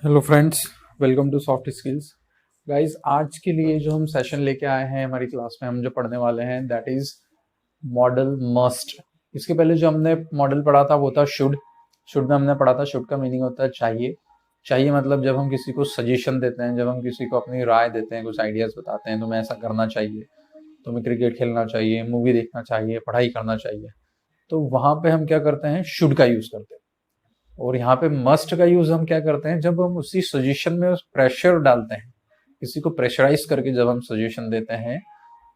Hello friends, welcome to soft skills. Guys, आज के लिए जो हम सेशन लेके आए हैं हमारी क्लास में, हम जो पढ़ने वाले हैं दैट इज मॉडल मस्ट। इसके पहले जो हमने मॉडल पढ़ा था वो था शुड। शुड में हमने पढ़ा था शुड का मीनिंग होता है चाहिए। चाहिए मतलब जब हम किसी को सजेशन देते हैं, जब हम किसी को अपनी राय देते हैं, कुछ आइडियाज बताते हैं, तुम्हें ऐसा करना चाहिए, तुम्हें क्रिकेट खेलना चाहिए, मूवी देखना चाहिए, पढ़ाई करना चाहिए, तो वहां पे हम क्या करते हैं, शुड का यूज करते हैं। और यहाँ पे मस्ट का यूज हम क्या करते हैं, जब हम उसी सजेशन में प्रेशर डालते हैं, किसी को प्रेशराइज करके जब हम सजेशन देते हैं,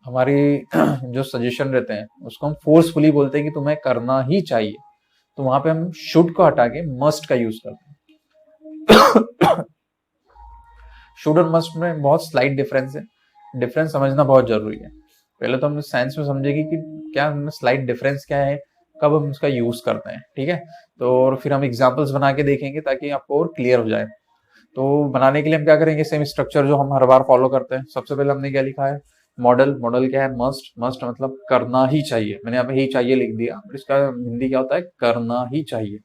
हमारी जो सजेशन रहते हैं उसको हम फोर्सफुली बोलते हैं कि तुम्हें करना ही चाहिए, तो वहां पे हम शुड को हटा के मस्ट का यूज करते हैं। शुड और मस्ट में बहुत स्लाइट डिफरेंस है। डिफरेंस समझना बहुत जरूरी है। पहले तो हम साइंस में समझेंगे कि क्या स्लाइट डिफरेंस क्या है, कब हम उसका यूज करते हैं, ठीक है। तो और फिर हम एग्जांपल्स बना के देखेंगे ताकि आपको और क्लियर हो जाए। तो बनाने के लिए हम क्या करेंगे, सेम स्ट्रक्चर जो हम हर बार फॉलो करते हैं। सबसे पहले हमने क्या लिखा है, मॉडल। मॉडल क्या है, मस्ट। मस्ट मतलब करना ही चाहिए। मैंने यहाँ पे ही चाहिए लिख दिया, इसका हिंदी क्या होता है, करना ही चाहिए,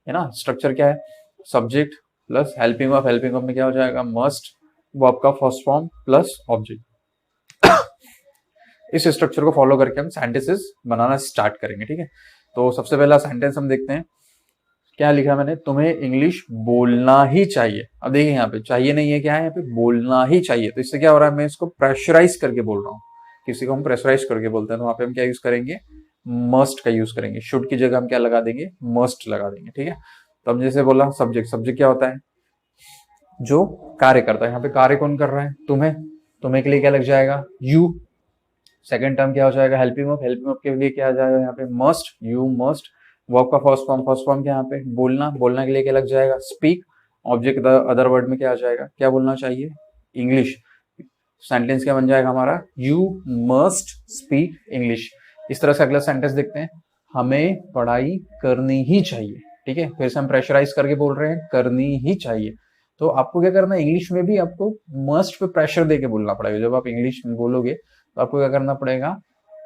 है ना। स्ट्रक्चर क्या है, subject plus helping verb. Helping verb में क्या हो जाएगा, मस्ट, वर्ब का फर्स्ट फॉर्म प्लस ऑब्जेक्ट। इस स्ट्रक्चर को फॉलो करके हम सेंटेंसेस बनाना स्टार्ट करेंगे, ठीक है। तो सबसे पहला सेंटेंस हम देखते हैं, क्या लिखा मैंने, तुम्हें इंग्लिश बोलना ही चाहिए। अब देखिए यहाँ पे चाहिए नहीं है, क्या है यहाँ पे, बोलना ही चाहिए। तो इससे क्या हो रहा है, मैं इसको प्रेशराइज करके बोल रहा हूँ। किसी को हम प्रेशराइज करके बोलते हैं तो वहां पे हम क्या यूज करेंगे, मस्ट का यूज करेंगे। शुड की जगह हम क्या लगा देंगे, मस्ट लगा देंगे, ठीक है। तो हम जैसे बोला सब्जेक्ट। सब्जेक्ट क्या होता है, जो कार्य करता है। यहाँ पे कार्य कौन कर रहा है, तुम्हें। तुम्हें के लिए क्या लग जाएगा, यू। सेकंड टर्म क्या हो जाएगा, हेल्पिंग वर्ब। हेल्पिंग वर्ब के लिए क्या आ जाएगा यहाँ पे, मस्ट, यू मस्ट। वर्ब का फर्स्ट फॉर्म। फर्स्ट फॉर्म क्या यहाँ पे, बोलना। बोलना के लिए क्या लग जाएगा, स्पीक। ऑब्जेक्ट अदर वर्ड में क्या आ जाएगा, क्या बोलना चाहिए, इंग्लिश। सेंटेंस क्या बन जाएगा हमारा, यू मस्ट स्पीक इंग्लिश। इस तरह से अगला सेंटेंस देखते हैं, हमें पढ़ाई करनी ही चाहिए, ठीक है। फिर से हम प्रेशराइज करके बोल रहे हैं, करनी ही चाहिए। तो आपको क्या करना है, इंग्लिश में भी आपको मस्ट पे प्रेशर देके बोलना पड़ेगा। जब आप इंग्लिश में बोलोगे तो आपको क्या करना पड़ेगा,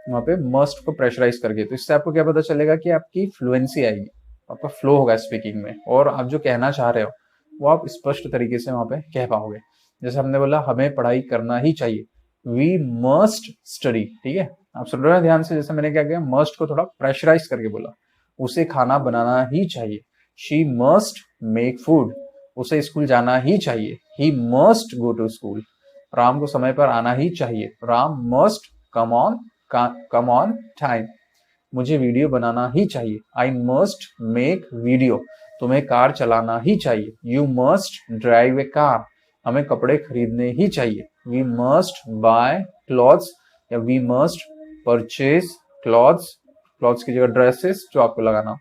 वहां पे मस्ट को प्रेशराइज करके। तो इससे आपको क्या पता चलेगा कि आपकी फ्लुएंसी आएगी, आपका फ्लो होगा स्पीकिंग में, और आप जो कहना चाह रहे हो वो आप स्पष्ट तरीके से वहां पे कह पाओगे। जैसे हमने बोला हमें पढ़ाई करना ही चाहिए, वी मस्ट स्टडी, ठीक है। आप सुन रहे हो ध्यान से, जैसे मैंने क्या किया, मस्ट को थोड़ा प्रेशराइज करके बोला। उसे खाना बनाना ही चाहिए, शी मस्ट मेक फूड। उसे स्कूल जाना ही चाहिए, he must go to school. Ram को समय पर आना ही चाहिए, Ram must come on time. मुझे वीडियो बनाना ही चाहिए, आई मस्ट मेक वीडियो। तुम्हें कार चलाना ही चाहिए, you must drive a car. हमें कपड़े खरीदने ही चाहिए, वी मस्ट बाय क्लॉथ्स, या we must purchase clothes. Clothes की जगह ड्रेसेस जो आपको लगाना,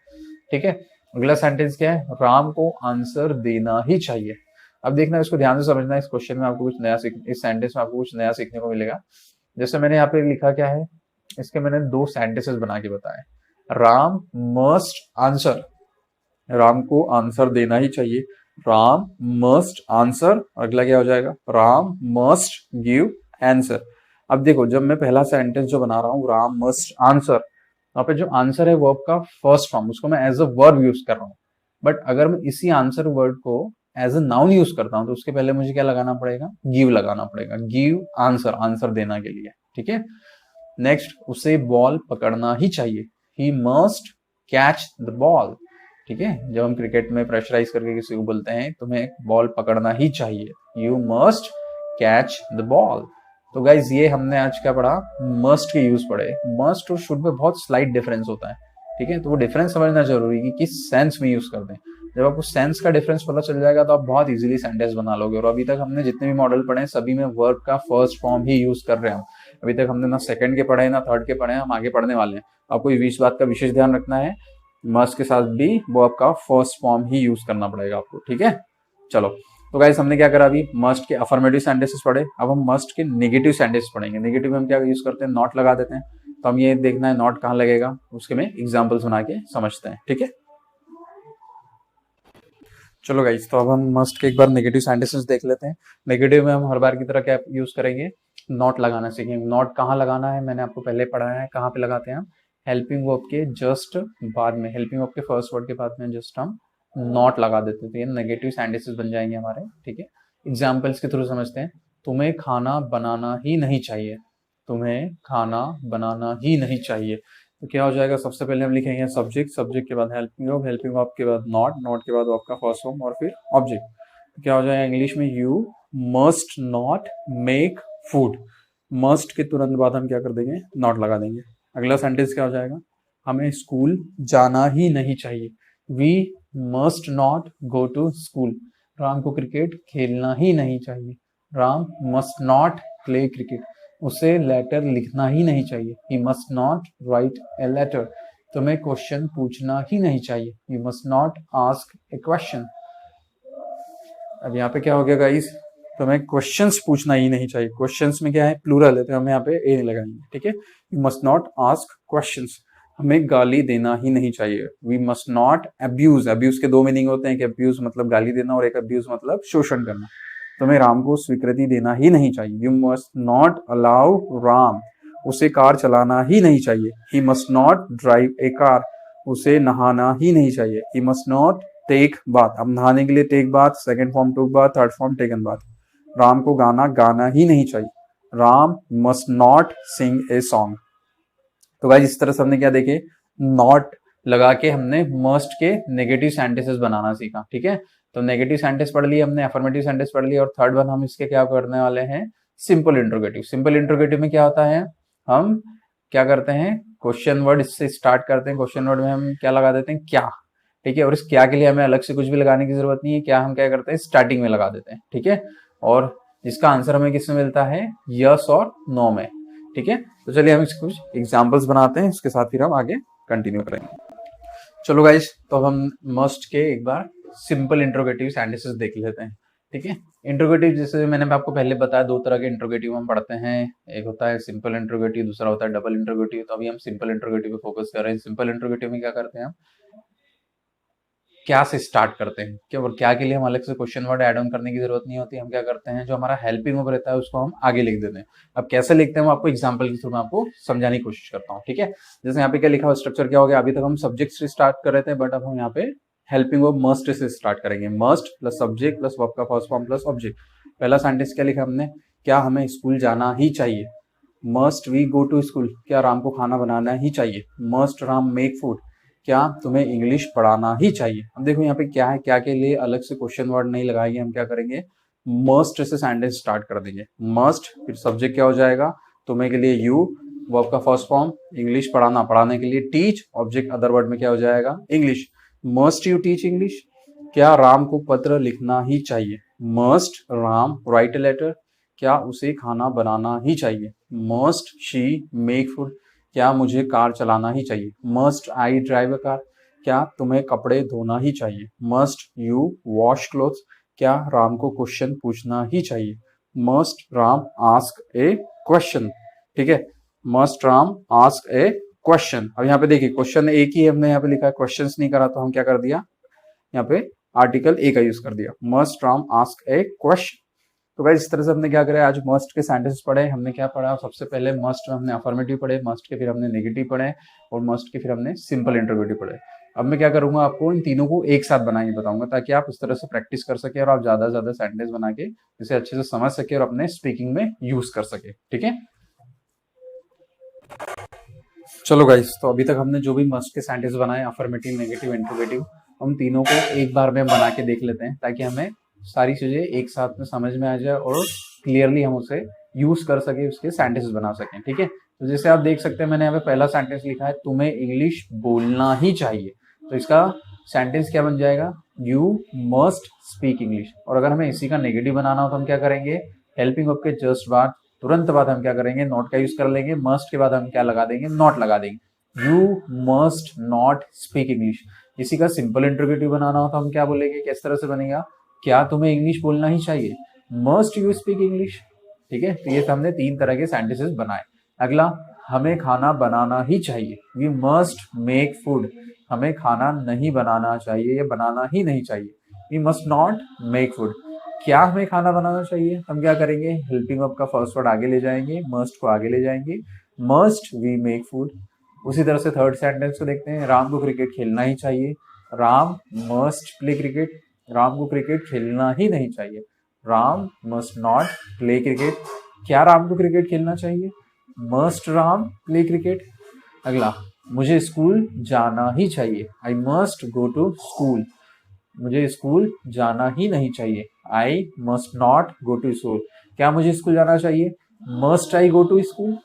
ठीक है। अगला सेंटेंस क्या है, राम को आंसर देना ही चाहिए। अब देखना, इसको ध्यान से समझना। इस क्वेश्चन में आपको कुछ नया इस सेंटेंस में आपको कुछ नया सीखने को मिलेगा। जैसे मैंने यहाँ पे लिखा क्या है, इसके मैंने दो सेंटेंसेस बना के बताए। राम मस्ट आंसर, राम को आंसर देना ही चाहिए, राम मस्ट आंसर। अगला क्या हो जाएगा, राम मस्ट गिव आंसर। अब देखो, जब मैं पहला सेंटेंस जो बना रहा हूँ, राम मस्ट आंसर, वहां पे जो आंसर है वर्ब का फर्स्ट फॉर्म, उसको मैं एज अ वर्ब यूज कर रहा हूँ। बट अगर मैं इसी आंसर वर्ड को एज अ नाउन यूज करता हूँ तो उसके पहले मुझे क्या लगाना पड़ेगा, गिव लगाना पड़ेगा, गिव आंसर, आंसर देना के लिए, ठीक है। नेक्स्ट, उसे बॉल पकड़ना ही चाहिए, he must catch the ball, ठीक है। जब हम क्रिकेट में प्रेशराइज करके किसी को बोलते हैं तुम्हें बॉल पकड़ना ही चाहिए, you must catch the ball. तो गाइज, ये हमने आज क्या पढ़ा, मस्ट के यूज पढ़े। मस्ट और शुड में बहुत स्लाइट डिफरेंस होता है, ठीक है। तो वो डिफरेंस समझना जरूरी है कि किस सेंस में यूज करते हैं। जब आपको सेंस का डिफरेंस पता चल जाएगा तो आप बहुत इजीली सेंटेंस बना लोगे। और अभी तक हमने जितने भी मॉडल पढ़े हैं सभी में वर्ब का फर्स्ट फॉर्म ही यूज कर रहे हैं। अभी तक हमने ना सेकंड के पढ़े हैं ना थर्ड के पढ़े हैं, हम आगे पढ़ने वाले हैं। आपको इस बात का विशेष ध्यान रखना है, मस्ट के साथ भी वर्ब का फर्स्ट फॉर्म ही यूज करना पड़ेगा आपको, ठीक है। चलो, तो गाइस हमने क्या करा, अभी मस्ट के अफर्मेटिव सेंटेंसेस पढ़े। अब हम मस्ट के नेगेटिव सेंटेंस पढ़ेंगे। नेगेटिव में हम क्या यूज करते हैं, नॉट लगा देते हैं। तो हम ये देखना है नॉट कहाँ लगेगा, उसके में एग्जाम्पल्स बना के समझते हैं, ठीक है। चलो गाइस, तो अब हम मस्ट के एक बार नेगेटिव सेंटेंसेस देख लेते हैं। नेगेटिव में हम हर बार की तरह क्या यूज करेंगे, नॉट लगाना सीखेंगे। नॉट कहाँ लगाना है मैंने आपको पहले पढ़ाया है, कहाँ पे लगाते हैं हम, हेल्पिंग वर्ब के जस्ट बाद में, हेल्पिंग वर्ब के फर्स्ट वर्ड के बाद में जस्ट हम नॉट लगा देते थे, नेगेटिव सेंटेंसेस बन जाएंगे हमारे, ठीक है। एग्जाम्पल्स के थ्रू समझते हैं। तुम्हें खाना बनाना ही नहीं चाहिए, तुम्हें खाना बनाना ही नहीं चाहिए। तो क्या हो जाएगा, सबसे पहले हम लिखेंगे सब्जेक्ट, सब्जेक्ट के बाद हेल्पिंग वर्ब, हेल्पिंग वर्ब के बाद नॉट, नॉट के बाद आपका फर्स्ट फॉर्म और फिर ऑब्जेक्ट। तो क्या हो जाएगा इंग्लिश में, you must not make food. Must के तुरंत बाद हम क्या कर देंगे, नॉट लगा देंगे। अगला सेंटेंस क्या हो जाएगा, हमें स्कूल जाना ही नहीं चाहिए, we must not go to school. Ram को क्रिकेट खेलना ही नहीं चाहिए, Ram must not play cricket. उसे लेटर लिखना ही नहीं चाहिए, he must not write a letter. तुम्हें क्वेश्चन पूछना ही नहीं चाहिए, you must not ask a question. अब यहाँ पे क्या हो गया गाइस, तुम्हें क्वेश्चंस पूछना ही नहीं चाहिए। क्वेश्चंस में क्या है, प्लूरल है, तो हम यहाँ पे ए लगाएंगे, ठीक है। You must not ask questions. हमें गाली देना ही नहीं चाहिए, we must not abuse. Abuse के दो मीनिंग होते हैं कि अब्यूज मतलब गाली देना और एक अब्यूज मतलब शोषण करना। तुम्हें राम को स्वीकृति देना ही नहीं चाहिए, you must not allow Ram. उसे कार चलाना ही नहीं चाहिए, he must not drive a car. उसे नहाना ही नहीं चाहिए, he must not take bath. अब नहाने के लिए take bath, second form took bath, third form taken bath. Ram को गाना गाना ही नहीं चाहिए, Ram must not sing a song. तो गाइस इस तरह से हमने क्या देखे, नॉट लगा के हमने मस्ट के नेगेटिव सेंटेंसेस बनाना सीखा, ठीक है। तो नेगेटिव सेंटेंस पढ़ लिए हमने, अफर्मेटिव सेंटेंस पढ़ लिए, और थर्ड वन हम इसके क्या करने वाले हैं, सिंपल इंट्रोगेटिव। सिंपल इंट्रोगेटिव में क्या होता है, हम क्या करते हैं, क्वेश्चन वर्ड इससे स्टार्ट करते हैं। क्वेश्चन वर्ड में हम क्या लगा देते हैं, क्या, ठीक है। और इस क्या के लिए हमें अलग से कुछ भी लगाने की जरूरत नहीं है, क्या हम क्या करते हैं स्टार्टिंग में लगा देते हैं, ठीक है। और इसका आंसर हमें किसमें मिलता है, यस और नो में, ठीक है। तो चलिए हम इसके कुछ एग्जांपल्स बनाते हैं, उसके साथ फिर हम आगे कंटिन्यू करेंगे। चलो गाइस, तो हम मस्ट के एक बार सिंपल इंट्रोगेटिव सेंटेंसेस देख लेते हैं, ठीक है। इंट्रोगेटिव जैसे मैंने आपको पहले बताया, दो तरह के इंट्रोगेटिव हम पढ़ते हैं, एक होता है सिंपल इंट्रोगेटिव, दूसरा होता है डबल इंट्रोगेटिव। तो अभी हम सिंपल इंट्रोगेटिव पे फोकस कर रहे हैं। सिंपल इंट्रोगेटिव में क्या करते हैं, हम क्या से स्टार्ट करते हैं, क्या और क्या के लिए हम अलग से क्वेश्चन वर्ड ऐड ऑन करने की जरूरत नहीं होती। हम क्या करते हैं, जो हमारा हेल्पिंग वर्ब रहता है उसको हम आगे लिख देते हैं। अब कैसे लिखते हैं, वो आपको एग्जांपल के थ्रू मैं आपको समझाने की कोशिश करता हूँ, ठीक है। जैसे यहाँ पे क्या लिखा हुआ, स्ट्रक्चर क्या हो गया, अभी तक हम सब्जेक्ट से स्टार्ट कर रहे थे, बट अब हम यहाँ पे हेल्पिंग वर्ब मस्ट से स्टार्ट करेंगे। Must plus subject plus verb का फर्स्ट फॉर्म प्लस ऑब्जेक्ट। पहला सेंटेंस क्या लिखा हमने, क्या हमें स्कूल जाना ही चाहिए, must we go to school. क्या राम को खाना बनाना ही चाहिए, मस्ट राम मेक फूड। क्या तुम्हें इंग्लिश पढ़ाना ही चाहिए। अब देखो यहाँ पे क्या है, क्या के लिए अलग से क्वेश्चन वर्ड नहीं लगाएंगे, हम क्या करेंगे, मस्ट से सेंटेंस स्टार्ट कर देंगे। मस्ट, फिर सब्जेक्ट क्या हो जाएगा, तुम्हें के लिए यू, वर्ब का फर्स्ट फॉर्म, इंग्लिश पढ़ाना, पढ़ाने के लिए टीच, ऑब्जेक्ट अदर वर्ड में क्या हो जाएगा, English. Must you teach English. क्या राम को पत्र लिखना ही चाहिए, must Ram write a letter. क्या उसे खाना बनाना ही चाहिए, मस्ट शी मेक फूड। क्या मुझे कार चलाना ही चाहिए, must I drive a car. क्या तुम्हें कपड़े धोना ही चाहिए, मस्ट यू वॉश क्लोथ्स। क्या राम को क्वेश्चन पूछना ही चाहिए, must Ram ask a question, ठीक है। Must Ram ask a question. अब यहाँ पे देखिए क्वेश्चन एक ही हमने यहाँ पे लिखा है, क्वेश्चन नहीं करा, तो हम क्या कर दिया, यहाँ पे आर्टिकल ए का यूज कर दिया, must Ram ask a question. तो गाइस इस तरह से हमने क्या करा, आज मस्ट के सेंटेंस पढ़े। हमने क्या पढ़ा, सबसे पहले मस्ट में हमने अफर्मेटिव पढ़े, मस्ट के फिर हमने नेगेटिव पढ़े, और मस्ट के फिर हमने सिंपल इंट्रोगेटिव पढ़े। अब मैं क्या करूंगा, आपको इन तीनों को एक साथ बना के बताऊंगा, ताकि आप उस तरह से प्रैक्टिस कर सके और आप ज्यादा से ज्यादा सेंटेंस बना के इसे अच्छे से समझ सके और अपने स्पीकिंग में यूज कर सके, ठीक है। चलो गाइस, तो अभी तक हमने जो भी मस्ट के सेंटेंस बनाए, अफर्मेटिव, नेगेटिव, इंट्रोगेटिव, हम तीनों को एक बार में बना के देख लेते हैं, ताकि हमें सारी चीजें एक साथ में समझ में आ जाए और क्लियरली हम उसे यूज कर सके, उसके सेंटेंस बना सकें, ठीक है। तो जैसे आप देख सकते हैं, मैंने यहाँ पे पहला सेंटेंस लिखा है, तुम्हें इंग्लिश बोलना ही चाहिए। तो इसका सेंटेंस क्या बन जाएगा, यू मस्ट स्पीक इंग्लिश। और अगर हमें इसी का नेगेटिव बनाना हो तो हम क्या करेंगे, हेल्पिंग वर्ब के जस्ट बाद, तुरंत बाद हम क्या करेंगे, नॉट का यूज कर लेंगे। मस्ट के बाद हम क्या लगा देंगे, नॉट लगा देंगे, you must not speak English. इसी का सिंपल इंट्रोगेटिव बनाना हो तो हम क्या बोलेंगे, किस तरह से बनेगा, क्या तुम्हें इंग्लिश बोलना ही चाहिए, मस्ट यू स्पीक इंग्लिश, ठीक है। तो ये हमने तीन तरह के सेंटेंसेस बनाए। अगला, हमें खाना बनाना ही चाहिए, वी मस्ट मेक फूड। हमें खाना नहीं बनाना चाहिए या बनाना ही नहीं चाहिए, we must not make food. क्या हमें खाना बनाना चाहिए, हम क्या करेंगे, हेल्पिंग वर्ब का फर्स्ट वर्ड आगे ले जाएंगे, मस्ट को आगे ले जाएंगे, मस्ट वी मेक फूड। उसी तरह से थर्ड सेंटेंस को देखते हैं, राम को क्रिकेट खेलना ही चाहिए, Ram must play cricket, Ram को क्रिकेट खेलना ही नहीं चाहिए। Ram must not play cricket, क्या राम को क्रिकेट खेलना चाहिए? Must Ram play cricket. अगला, मुझे स्कूल जाना ही चाहिए, I must go to school, मुझे स्कूल जाना ही नहीं चाहिए, I must not go to school, क्या मुझे स्कूल जाना चाहिए? Must I go to school.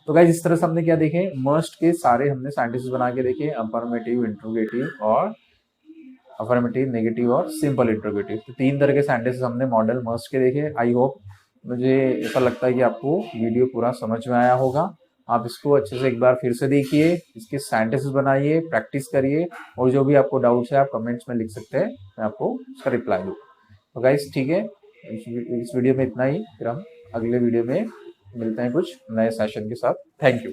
तो गाइस इस तरह से हमने क्या देखे, मस्ट के सारे हमने सेंटेंसेस बना के देखे, अफर्मेटिव, इंट्रोगेटिव और अफर्मेटिव, नेगेटिव और सिंपल इंट्रोगेटिव। तो 3 तरह के सेंटेंसेस हमने मॉडल मस्ट के देखे। आई होप, मुझे ऐसा लगता है कि आपको वीडियो पूरा समझ में आया होगा। आप इसको अच्छे से एक बार फिर से देखिए, इसके सेंटेंसेस बनाइए, प्रैक्टिस करिए, और जो भी आपको डाउट्स है आप कमेंट्स में लिख सकते हैं, मैं आपको उसका रिप्लाई दूँ। तो गाइस ठीक है, इस वीडियो में इतना ही, फिर हम अगले वीडियो में मिलते हैं कुछ नए सेशन के साथ। Thank you.